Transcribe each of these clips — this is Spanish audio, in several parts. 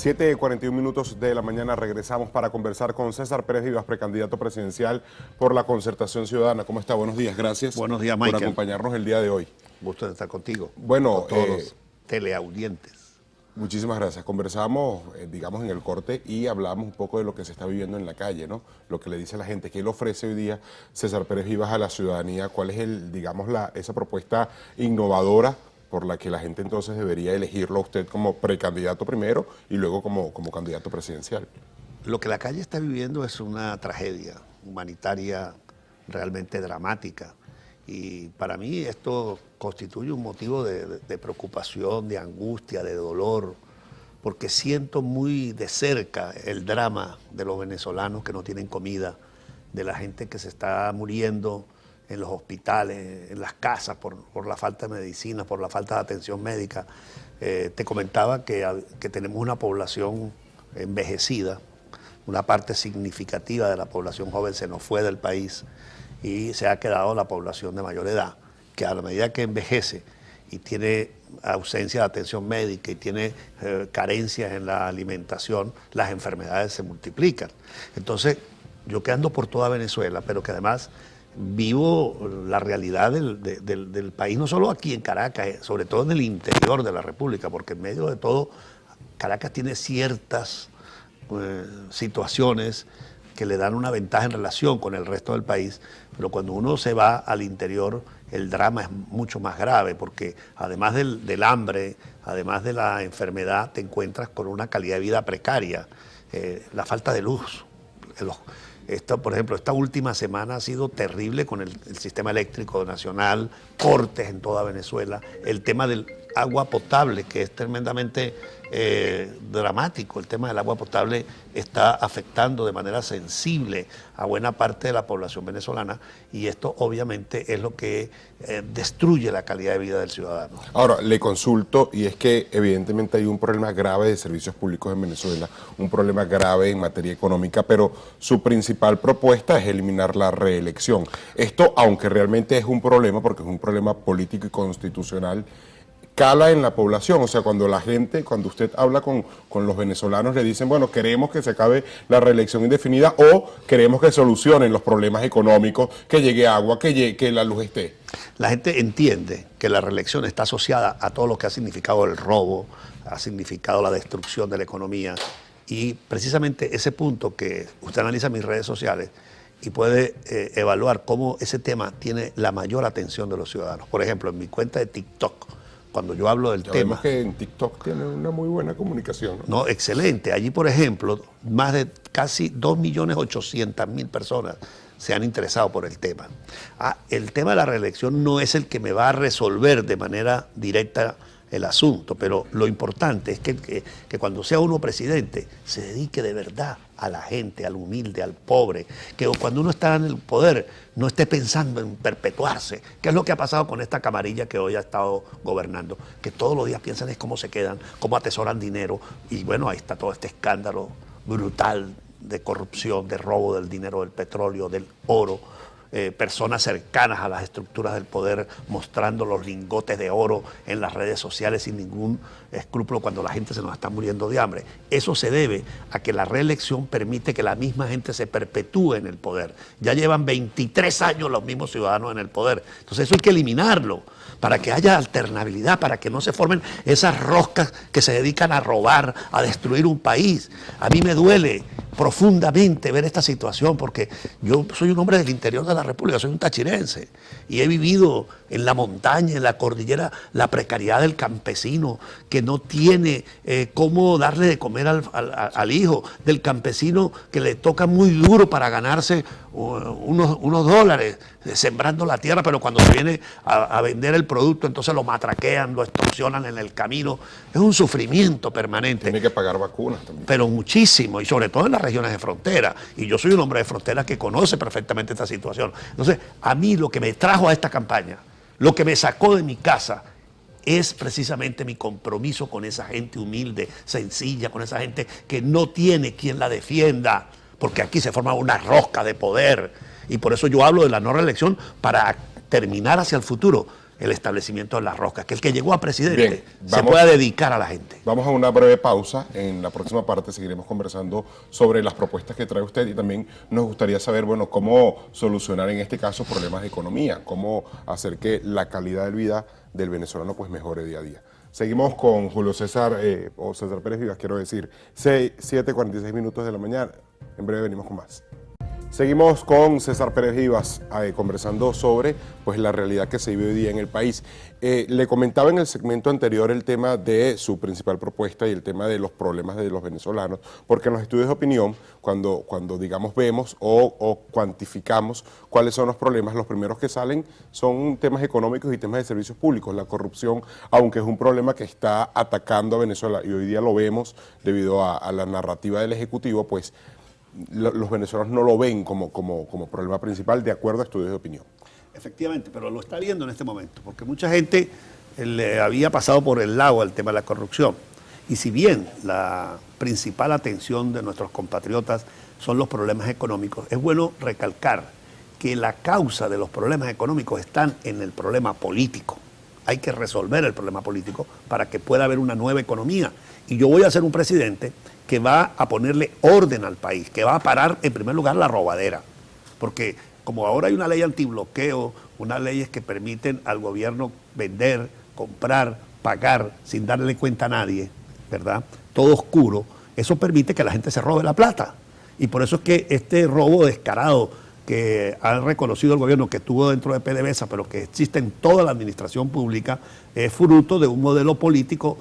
7:41 de la mañana regresamos para conversar con César Pérez Vivas, precandidato presidencial por la Concertación Ciudadana. ¿Cómo está? Buenos días, gracias. Buenos días, Michael. Por acompañarnos el día de hoy. Gusto de estar contigo. Bueno, con todos los teleaudientes. Muchísimas gracias. Conversamos, digamos, en el corte y hablamos un poco de lo que se está viviendo en la calle, ¿no? Lo que le dice la gente, ¿qué le ofrece hoy día César Pérez Vivas a la ciudadanía? ¿Cuál es digamos, esa propuesta innovadora por la que la gente entonces debería elegirlo a usted como precandidato primero y luego como candidato presidencial? Lo que la calle está viviendo es una tragedia humanitaria realmente dramática. Y para mí esto constituye un motivo de preocupación, de angustia, de dolor, porque siento muy de cerca el drama de los venezolanos que no tienen comida, de la gente que se está muriendo en los hospitales, en las casas por la falta de medicinas, por la falta de atención médica. Te comentaba que tenemos una población envejecida, una parte significativa de la población joven se nos fue del país y se ha quedado la población de mayor edad, que a la medida que envejece y tiene ausencia de atención médica y tiene carencias en la alimentación, las enfermedades se multiplican. Entonces, yo que ando por toda Venezuela, pero que además vivo la realidad del país, no solo aquí en Caracas, sobre todo en el interior de la República, porque en medio de todo, Caracas tiene ciertas situaciones que le dan una ventaja en relación con el resto del país, pero cuando uno se va al interior, el drama es mucho más grave, porque además del hambre, además de la enfermedad, te encuentras con una calidad de vida precaria, la falta de luz. Por ejemplo, esta última semana ha sido terrible con el sistema eléctrico nacional, cortes en toda Venezuela, el tema del agua potable, que es tremendamente dramático. El tema del agua potable está afectando de manera sensible a buena parte de la población venezolana y esto obviamente es lo que destruye la calidad de vida del ciudadano. Ahora, le consulto, y es que evidentemente hay un problema grave de servicios públicos en Venezuela, un problema grave en materia económica, pero su principal propuesta es eliminar la reelección. Esto, aunque realmente es un problema, porque es un problema político y constitucional, cala en la población. O sea, cuando la gente, cuando usted habla con los venezolanos, le dicen, bueno, queremos que se acabe la reelección indefinida o queremos que solucionen los problemas económicos, que llegue agua, que la luz esté. La gente entiende que la reelección está asociada a todo lo que ha significado el robo, ha significado la destrucción de la economía y precisamente ese punto que usted analiza en mis redes sociales y puede evaluar cómo ese tema tiene la mayor atención de los ciudadanos. Por ejemplo, en mi cuenta de TikTok, cuando yo hablo del tema... Vemos que en TikTok tiene una muy buena comunicación, ¿no? No, excelente. Allí, por ejemplo, más de casi 2.800.000 personas se han interesado por el tema. El tema de la reelección no es el que me va a resolver de manera directa el asunto, pero lo importante es que cuando sea uno presidente se dedique de verdad a la gente, al humilde, al pobre, que cuando uno está en el poder no esté pensando en perpetuarse, que es lo que ha pasado con esta camarilla que hoy ha estado gobernando, que todos los días piensan es cómo se quedan, cómo atesoran dinero, y bueno, ahí está todo este escándalo brutal de corrupción, de robo del dinero del petróleo, del oro, personas cercanas a las estructuras del poder mostrando los lingotes de oro en las redes sociales sin ningún escrúpulo cuando la gente se nos está muriendo de hambre. Eso se debe a que la reelección permite que la misma gente se perpetúe en el poder. Ya llevan 23 años los mismos ciudadanos en el poder. Entonces eso hay que eliminarlo para que haya alternabilidad, para que no se formen esas roscas que se dedican a robar, a destruir un país. A mí me duele profundamente ver esta situación porque yo soy un hombre del interior de la República, soy un tachirense y he vivido en la montaña, en la cordillera, la precariedad del campesino que no tiene cómo darle de comer al hijo, del campesino que le toca muy duro para ganarse unos dólares sembrando la tierra, pero cuando se viene a vender el producto entonces lo matraquean, lo extorsionan en el camino. Es un sufrimiento permanente. Tiene que pagar vacunas también. Pero muchísimo, y sobre todo en las regiones de frontera. Y yo soy un hombre de frontera que conoce perfectamente esta situación. Entonces, a mí lo que me trajo a esta campaña, lo que me sacó de mi casa, es precisamente mi compromiso con esa gente humilde, sencilla, con esa gente que no tiene quien la defienda, porque aquí se forma una rosca de poder. Y por eso yo hablo de la no reelección para terminar hacia el futuro el establecimiento de las roscas, que el que llegó a presidente Bien, se pueda dedicar a la gente. Vamos a una breve pausa. En la próxima parte seguiremos conversando sobre las propuestas que trae usted y también nos gustaría saber, bueno, cómo solucionar en este caso problemas de economía, cómo hacer que la calidad de vida del venezolano pues mejore día a día. Seguimos con Julio César, o César Pérez Vivas, quiero decir, 7:46 minutos de la mañana. En breve venimos con más. Seguimos con César Pérez Vivas conversando sobre pues, la realidad que se vive hoy día en el país. Le comentaba en el segmento anterior el tema de su principal propuesta y el tema de los problemas de los venezolanos, porque en los estudios de opinión, cuando digamos vemos o cuantificamos cuáles son los problemas, los primeros que salen son temas económicos y temas de servicios públicos. La corrupción, aunque es un problema que está atacando a Venezuela y hoy día lo vemos debido a la narrativa del Ejecutivo, pues los venezolanos no lo ven como problema principal de acuerdo a estudios de opinión. Efectivamente, pero lo está viendo en este momento, porque mucha gente le había pasado por el lado el tema de la corrupción. Y si bien la principal atención de nuestros compatriotas son los problemas económicos, es bueno recalcar que la causa de los problemas económicos están en el problema político. Hay que resolver el problema político para que pueda haber una nueva economía. Y yo voy a ser un presidente que va a ponerle orden al país, que va a parar en primer lugar la robadera. Porque como ahora hay una ley antibloqueo, unas leyes que permiten al gobierno vender, comprar, pagar sin darle cuenta a nadie, ¿verdad? Todo oscuro, eso permite que la gente se robe la plata. Y por eso es que este robo descarado que ha reconocido el gobierno que estuvo dentro de PDVSA, pero que existe en toda la administración pública, es fruto de un modelo político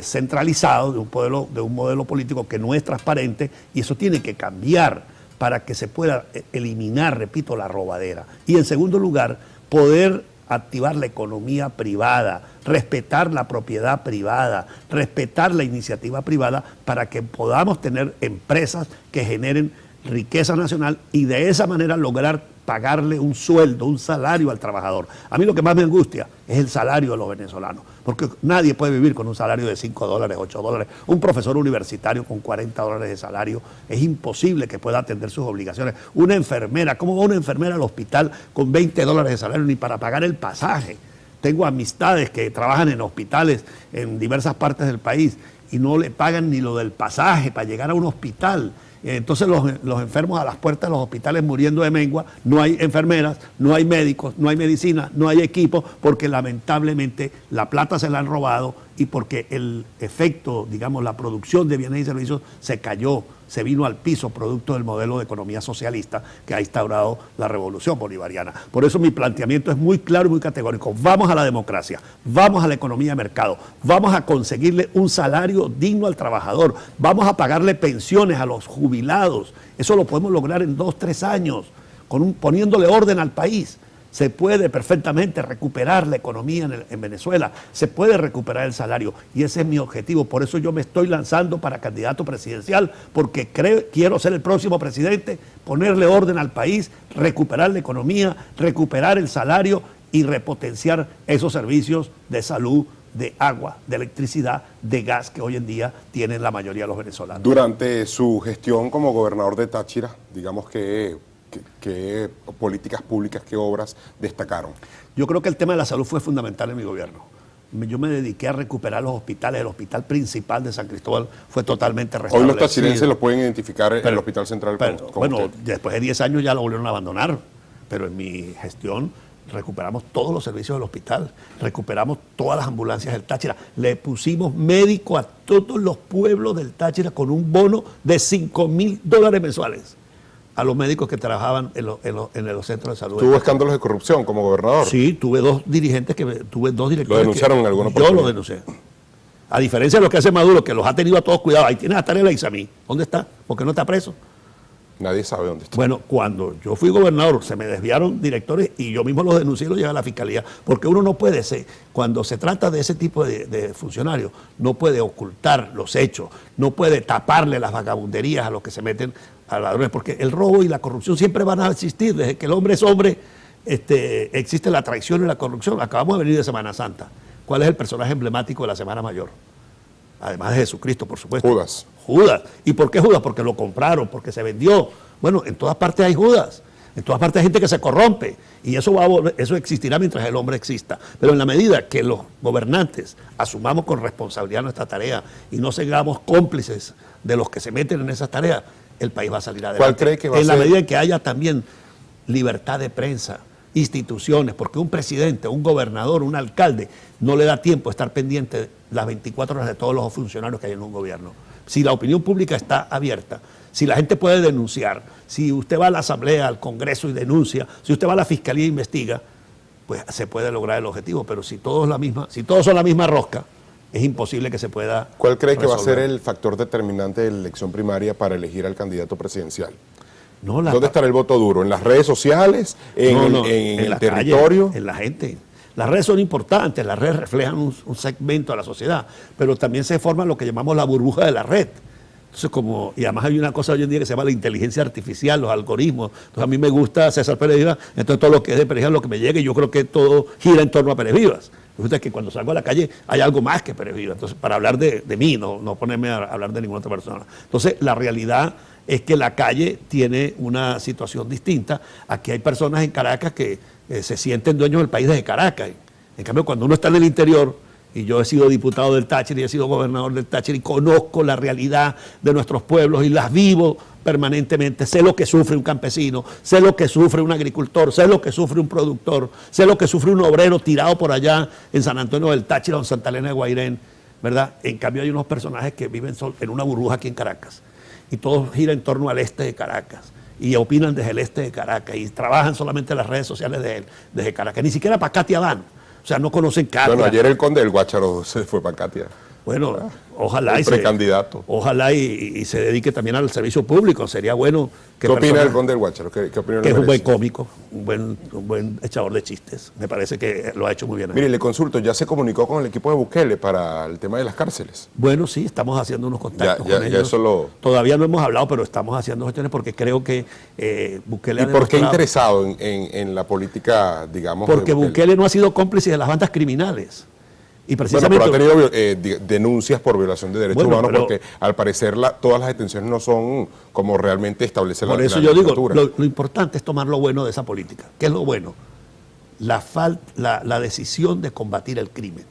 centralizado, de un modelo político que no es transparente, y eso tiene que cambiar para que se pueda eliminar, repito, la robadera. Y en segundo lugar, poder activar la economía privada, respetar la propiedad privada, respetar la iniciativa privada para que podamos tener empresas que generen riqueza nacional y de esa manera lograr pagarle un sueldo, un salario al trabajador. A mí lo que más me angustia es el salario de los venezolanos, porque nadie puede vivir con un salario de $5, $8. Un profesor universitario con $40 de salario es imposible que pueda atender sus obligaciones. Una enfermera, ¿cómo va una enfermera al hospital con $20 de salario ni para pagar el pasaje? Tengo amistades que trabajan en hospitales en diversas partes del país y no le pagan ni lo del pasaje para llegar a un hospital. Entonces los enfermos a las puertas de los hospitales muriendo de mengua, no hay enfermeras, no hay médicos, no hay medicina, no hay equipo, porque lamentablemente la plata se la han robado y porque el efecto, digamos, la producción de bienes y servicios se cayó, se vino al piso producto del modelo de economía socialista que ha instaurado la revolución bolivariana. Por eso mi planteamiento es muy claro y muy categórico. Vamos a la democracia, vamos a la economía de mercado, vamos a conseguirle un salario digno al trabajador, vamos a pagarle pensiones a los jubilados. Eso lo podemos lograr en 2, 3 años, poniéndole orden al país. Se puede perfectamente recuperar la economía en Venezuela, se puede recuperar el salario y ese es mi objetivo. Por eso yo me estoy lanzando para candidato presidencial, porque quiero ser el próximo presidente, ponerle orden al país, recuperar la economía, recuperar el salario y repotenciar esos servicios de salud, de agua, de electricidad, de gas que hoy en día tienen la mayoría de los venezolanos. Durante su gestión como gobernador de Táchira, digamos ¿qué políticas públicas, qué obras destacaron? Yo creo que el tema de la salud fue fundamental en mi gobierno. Yo me dediqué a recuperar los hospitales. El hospital principal de San Cristóbal fue totalmente restablecido. Hoy los tachirenses lo pueden identificar en el Hospital Central con bueno, usted. Después de 10 años ya lo volvieron a abandonar, pero en mi gestión recuperamos todos los servicios del hospital, recuperamos todas las ambulancias del Táchira, le pusimos médico a todos los pueblos del Táchira con un bono de $5.000 mensuales a los médicos que trabajaban en los centros de salud. ¿Tuvo escándalos de corrupción como gobernador? Sí, tuve dos directores. ¿Lo denunciaron en alguna oportunidad? Yo lo denuncié. A diferencia de lo que hace Maduro, que los ha tenido a todos cuidados. Ahí tienes a Tarek Aizamí. ¿Dónde está? ¿Por qué no está preso? Nadie sabe dónde está. Bueno, cuando yo fui gobernador, se me desviaron directores y yo mismo los denuncié y los llevé a la fiscalía. Porque uno no puede ser, cuando se trata de ese tipo de funcionarios, no puede ocultar los hechos, no puede taparle las vagabunderías a los que se meten a ladrones, porque el robo y la corrupción siempre van a existir. Desde que el hombre es hombre, existe la traición y la corrupción. Acabamos de venir de Semana Santa. ¿Cuál es el personaje emblemático de la Semana Mayor? Además de Jesucristo, por supuesto. Judas. Judas. ¿Y por qué Judas? Porque lo compraron, porque se vendió. Bueno, en todas partes hay Judas. En todas partes hay gente que se corrompe y eso existirá mientras el hombre exista. Pero en la medida que los gobernantes asumamos con responsabilidad nuestra tarea y no seamos cómplices de los que se meten en esas tareas, el país va a salir adelante. ¿Cuál cree que va a ser? En la medida en que haya también libertad de prensa, instituciones, porque un presidente, un gobernador, un alcalde no le da tiempo a estar pendiente las 24 horas de todos los funcionarios que hay en un gobierno. Si la opinión pública está abierta, si la gente puede denunciar, si usted va a la Asamblea, al Congreso y denuncia, si usted va a la Fiscalía e investiga, pues se puede lograr el objetivo. Pero si todos son la misma rosca, es imposible que se pueda ¿Cuál cree que va a resolver. ser el factor determinante de la elección primaria para elegir al candidato presidencial? No, ¿Dónde estará el voto duro? ¿En las redes sociales? ¿En el la territorio? calle, en la gente. Las redes son importantes, las redes reflejan un segmento de la sociedad, pero también se forma lo que llamamos la burbuja de la red. Entonces, y además hay una cosa hoy en día que se llama la inteligencia artificial, los algoritmos. Entonces, a mí me gusta César Pérez Vivas, entonces todo lo que es de Pérez Vivas, lo que me llegue, yo creo que todo gira en torno a Pérez Vivas. Resulta que cuando salgo a la calle hay algo más que Pérez Vivas. Entonces, para hablar de mí, no ponerme a hablar de ninguna otra persona. Entonces, la realidad es que la calle tiene una situación distinta. Aquí hay personas en Caracas que se sienten dueños del país desde Caracas. En cambio, cuando uno está en el interior, y yo he sido diputado del Táchira y he sido gobernador del Táchira y conozco la realidad de nuestros pueblos y las vivo permanentemente, sé lo que sufre un campesino, sé lo que sufre un agricultor, sé lo que sufre un productor, sé lo que sufre un obrero tirado por allá en San Antonio del Táchira o en Santa Elena de Guairén, ¿verdad? En cambio hay unos personajes que viven en una burbuja aquí en Caracas y todo gira en torno al este de Caracas y opinan desde el este de Caracas y trabajan solamente en las redes sociales desde Caracas, ni siquiera para Katia van. O sea, no conocen Katia. Bueno, ayer el conde del Guácharo se fue para Katia. Bueno, ojalá el precandidato. Ojalá y se dedique también al servicio público. Sería bueno que... ¿Qué opina del conde del Guácharo? ¿Qué opinión que le es un buen merece? cómico, un buen echador de chistes. Me parece que lo ha hecho muy bien. Mire, le consulto, ¿ya se comunicó con el equipo de Bukele para el tema de las cárceles? Bueno, sí, estamos haciendo unos contactos Ya con ellos. eso Todavía no hemos hablado, pero estamos haciendo gestiones porque creo que Bukele ¿Y ha por qué demostrado- interesado en la política, digamos, de Porque Bukele no ha sido cómplice de las bandas criminales. Y Bueno, precisamente... pero ha tenido denuncias por violación de derechos Bueno, humanos pero- porque al parecer todas las detenciones no son como realmente establece Por la eso yo digo, legislatura. lo importante es tomar lo bueno de esa política. ¿Qué es lo bueno? La decisión de combatir el crimen.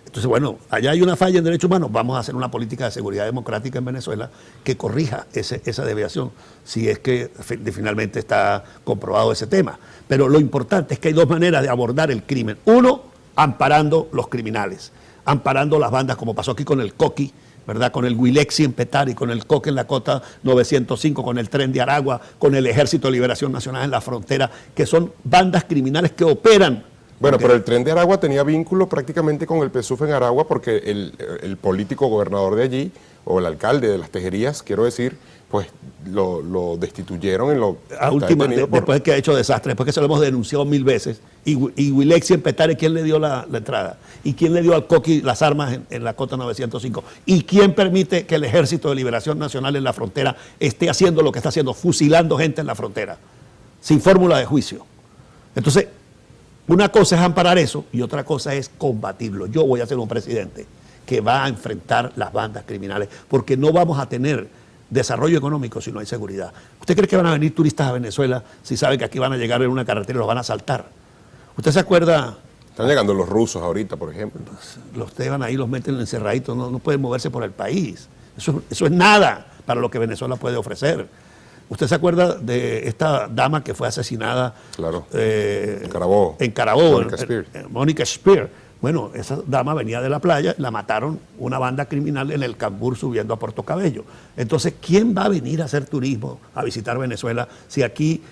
Entonces, bueno, allá hay una falla en derechos humanos, vamos a hacer una política de seguridad democrática en Venezuela que corrija esa desviación, si es que finalmente está comprobado ese tema. Pero lo importante es que hay dos maneras de abordar el crimen. Uno, amparando los criminales, amparando las bandas, como pasó aquí con el Coqui, ¿verdad? Con el Huilexi en Petare, con el Coque en la Cota 905, con el Tren de Aragua, con el Ejército de Liberación Nacional en la frontera, que son bandas criminales que operan. Bueno, Porque- pero el Tren de Aragua tenía vínculo prácticamente con el PSUV en Aragua porque el político gobernador de allí, o el alcalde de las Tejerías, quiero decir, pues lo destituyeron en lo... a está última, detenido por- después que ha hecho desastre, después que se lo hemos denunciado 1000 veces, y Huilexi en Petare, ¿quién le dio la entrada? ¿Y quién le dio al Coqui las armas en la Cota 905? ¿Y quién permite que el Ejército de Liberación Nacional en la frontera esté haciendo lo que está haciendo, fusilando gente en la frontera, sin fórmula de juicio? Entonces, una cosa es amparar eso y otra cosa es combatirlo. Yo voy a ser un presidente que va a enfrentar las bandas criminales, porque no vamos a tener desarrollo económico si no hay seguridad. ¿Usted cree que van a venir turistas a Venezuela si saben que aquí van a llegar en una carretera y los van a asaltar? ¿Usted se acuerda? Están llegando los rusos ahorita, por ejemplo. Los llevan ahí, los meten encerraditos, no pueden moverse por el país. Eso es nada para lo que Venezuela puede ofrecer. ¿Usted se acuerda de esta dama que fue asesinada Claro. en Carabobo. Mónica Spear. Mónica Spear. Bueno, esa dama venía de la playa, la mataron una banda criminal en el Cambur subiendo a Puerto Cabello. Entonces, ¿quién va a venir a hacer turismo, a visitar Venezuela, si aquí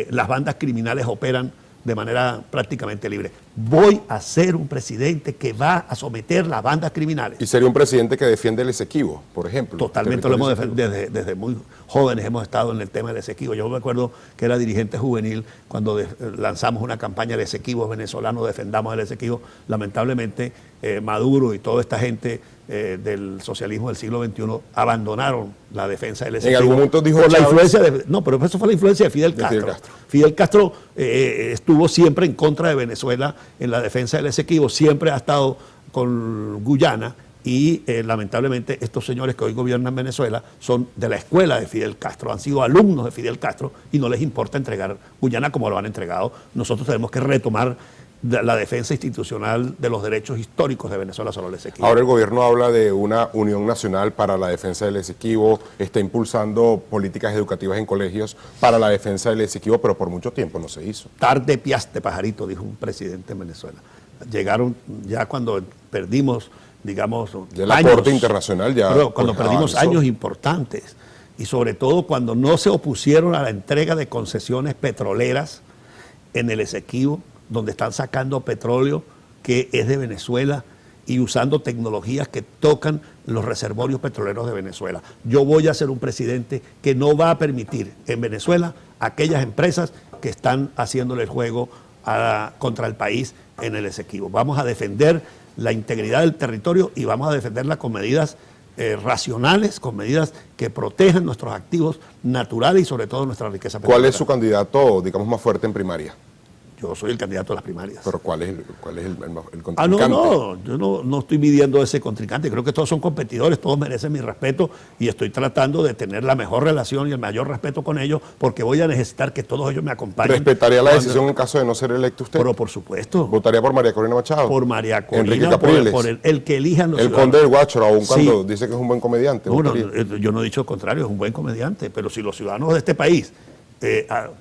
las bandas criminales operan de manera prácticamente libre? Voy a ser un presidente que va a someter las bandas criminales. Y sería un presidente que defiende el Esequibo, por ejemplo. Totalmente lo hemos Territorio defendido. Desde muy jóvenes hemos estado en el tema del Esequibo. Yo me acuerdo que era dirigente juvenil cuando lanzamos una campaña de Esequibos venezolanos, defendamos el Esequibo. Lamentablemente, Maduro y toda esta gente del socialismo del siglo XXI abandonaron la defensa del Esequibo. algún momento dijo por la Chávez- influencia no, pero eso fue la influencia de Fidel De Castro. Fidel Castro. Fidel Castro estuvo siempre en contra de Venezuela en la defensa del Esequibo, siempre ha estado con Guyana y lamentablemente estos señores que hoy gobiernan Venezuela son de la escuela de Fidel Castro, han sido alumnos de Fidel Castro y no les importa entregar Guyana como lo han entregado. Nosotros tenemos que retomar la defensa institucional de los derechos históricos de Venezuela sobre el Esequibo. Ahora el gobierno habla de una unión nacional para la defensa del Esequibo, está impulsando políticas educativas en colegios para la defensa del Esequibo, pero por mucho tiempo no se hizo. Tarde piaste, pajarito, dijo un presidente en Venezuela. Llegaron ya cuando perdimos, digamos, ya la Corte Internacional ya... Pero cuando perdimos avanzó. años importantes y sobre todo cuando no se opusieron a la entrega de concesiones petroleras en el Esequibo, donde están sacando petróleo que es de Venezuela y usando tecnologías que tocan los reservorios petroleros de Venezuela. Yo voy a ser un presidente que no va a permitir en Venezuela aquellas empresas que están haciéndole el juego contra el país en el Esequibo. Vamos a defender la integridad del territorio y vamos a defenderla con medidas racionales, con medidas que protejan nuestros activos naturales y sobre todo nuestra riqueza petrolera. ¿Cuál es su candidato, digamos, más fuerte en primaria? Yo soy el candidato a las primarias. ¿Pero cuál es el contrincante? Yo no estoy midiendo ese contrincante. Creo que todos son competidores, todos merecen mi respeto y estoy tratando de tener la mejor relación y el mayor respeto con ellos porque voy a necesitar que todos ellos me acompañen. ¿Respetaría la decisión en caso de no ser electo usted? Pero por supuesto. ¿Votaría por María Corina Machado? Por María Corina, Enrique Capriles. por el que elijan los El ciudadanos. conde del Guácharo, aun cuando Sí. dice que es un buen comediante. Bueno, ¿votaría? yo no he dicho lo contrario, es un buen comediante, pero si los ciudadanos de este país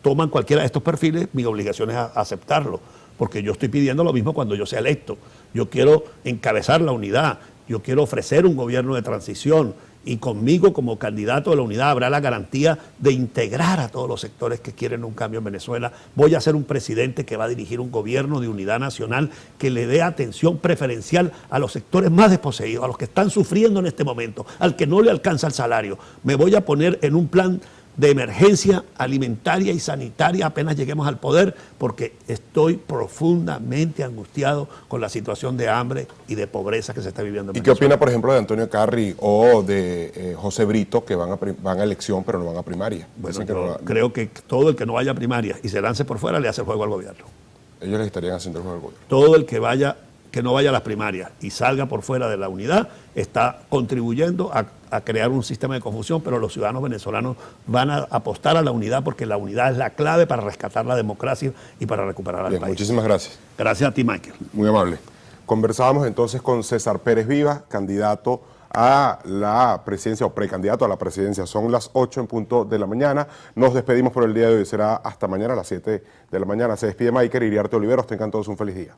toman cualquiera de estos perfiles, mi obligación es aceptarlo, porque yo estoy pidiendo lo mismo cuando yo sea electo. Yo quiero encabezar la unidad, yo quiero ofrecer un gobierno de transición y conmigo como candidato de la unidad habrá la garantía de integrar a todos los sectores que quieren un cambio en Venezuela. Voy a ser un presidente que va a dirigir un gobierno de unidad nacional que le dé atención preferencial a los sectores más desposeídos, a los que están sufriendo en este momento, al que no le alcanza el salario. Me voy a poner en un plan de emergencia alimentaria y sanitaria apenas lleguemos al poder, porque estoy profundamente angustiado con la situación de hambre y de pobreza que se está viviendo en ¿Y qué Venezuela. opina, por ejemplo, de Antonio Carri o de José Brito, que van a elección pero no van a primaria? Bueno, Dicen que yo no va- creo que todo el que no vaya a primaria y se lance por fuera le hace el juego al gobierno. ellos les estarían haciendo el juego al gobierno. Todo el que no vaya a las primarias y salga por fuera de la unidad está contribuyendo a crear un sistema de confusión, pero los ciudadanos venezolanos van a apostar a la unidad porque la unidad es la clave para rescatar la democracia y para recuperar al Bien, país. muchísimas gracias. Gracias a ti, Michael. Muy amable. Conversábamos entonces con César Pérez Viva, candidato a la presidencia o precandidato a la presidencia. Son las 8 en punto de la mañana. Nos despedimos por el día de hoy. Será hasta mañana a las 7 de la mañana. Se despide Michael Iriarte Oliveros. Tengan todos un feliz día.